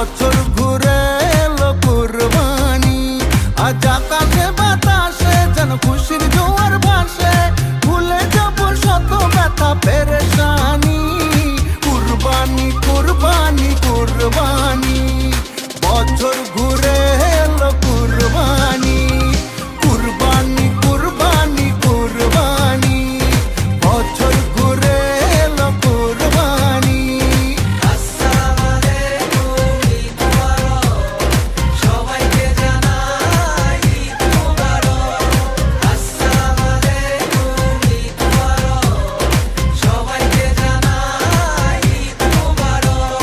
বছর ঘুরে এলো কুরবানি, আজ আকাশে বাতাসে যেন খুশির জোয়ার ভাসে, ভুলে যাব শত ব্যথা পেরেশানি। কুরবানি কুরবানি কুরবানি, বছর ঘুরে এলো কুরবানি, কুরবানি কুরবানি কুরবানি, বছর ঘুরে এলো কুরবানি। আসসালামু আলাইকুম, ঈদ মুবারক, সবাইকে জানাই ঈদ মুবারক। আসসালামু আলাইকুম, ঈদ মুবারক, সবাইকে জানাই ঈদ মুবারক।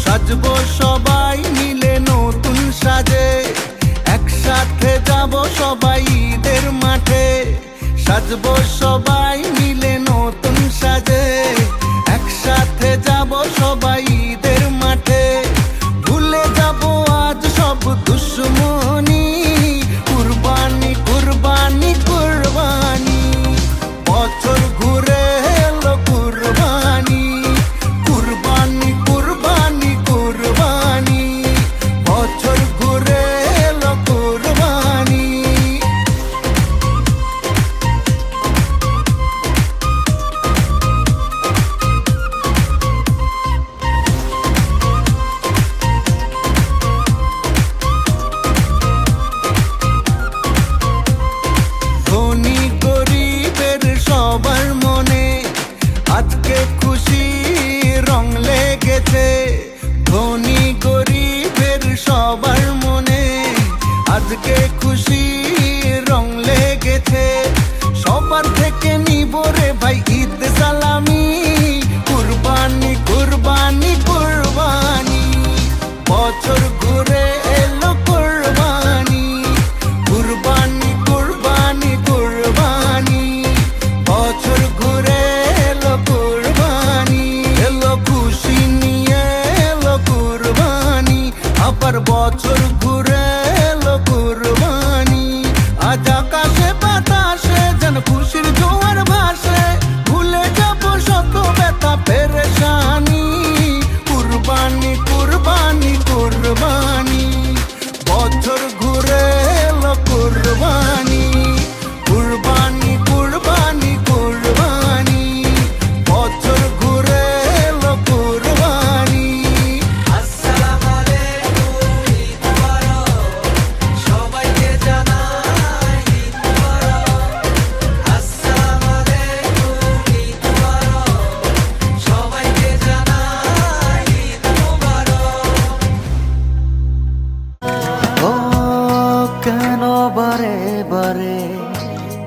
সাজবো সবাই মিলে নতুন সাজে, একসাথে যাব সবাই ঈদের মাঠে। সাজবো সবাই মিলে নতুন সাজে, একসাথে যাব সবাই ঈদের মাঠে। ভুলে যাব আজ সব দুশ্মনী, কুরবানি কুরবানি কুরবানি, বছর ঘুরে এলো কুরবানি, কুরবানি কুরবানি কুরবানি, বছর ঘুরে এলো কুরবানি। ধনী গরিবের সবার মনে আজকে খুশি রং লেগেছে। ধনী গরিবের সবার মনে আজকে খুশি রং লেগেছে। সবার থেকে নিব রে ভাই ঈদ সালামি, কুরবানি কুরবানি কুরবানি, বছর ঘুরে এলো কুরবানি, কুরবানি কুরবানি কুরবানি, বছর ঘুরে এলো কুরবানি। এলো খুশি নিয়ে এলো কুরবানি, আবার বছর ঘুরে এলো কুরবানি। আজ আকাশে বাতাসে যেন খুশির জোয়ার ভাসে, ভুলে যাব শত ব্যথা পেরেশানি। কুরবানি কুরবানি কুরবানি, বছর ঘুরে এলো কুরবানি, কুরবানি কুরবানি কুরবানি, বছর ঘুরে এলো কুরবানি। আসসালামু আলাইকুম, ঈদ মুবারক, সবাইকে জানাই ঈদ মুবারক। আসসালামু আলাইকুম, ঈদ মুবারক, সবাইকে জানাই ঈদ মুবারক। ও কেন বারে বারে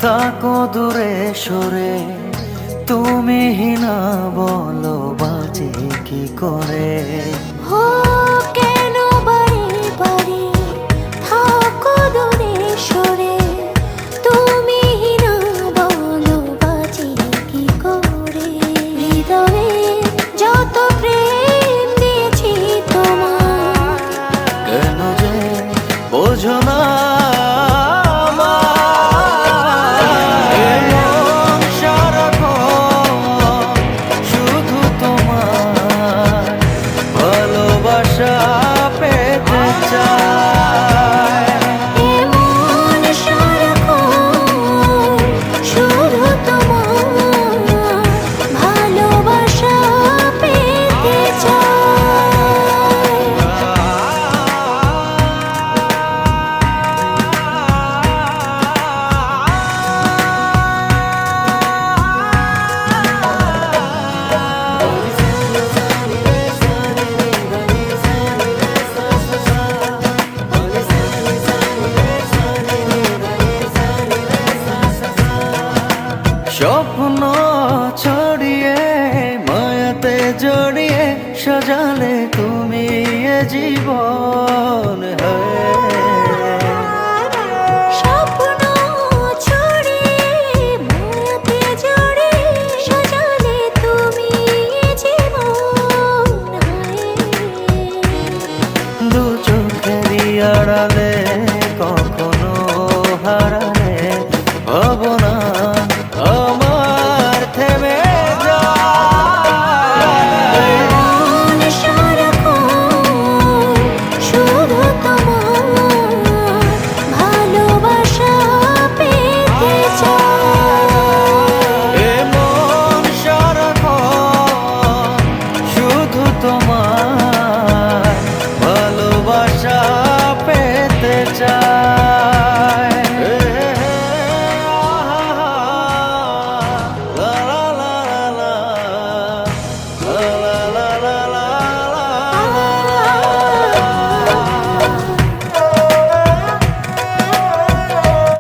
থাকো দূরে সরে, তুমি না বলো বাজে কি করে। হো কেন বারে বারে থাকো দূরে সরে, তুমি না বলো বাজে কি করে। হৃদয়ে যত প্রেম দিয়েছি তোমার, কেন যে বোঝো না শুধু তোমার ভালোবাসা পেতে চায়। এমন সারাক্ষণ শুধু তোমার ভালোবাসা পেতে চাই। স্বপ্ন ছড়িয়ে মায়াতে জড়িয়ে সাজালে তুমি এ জীবন।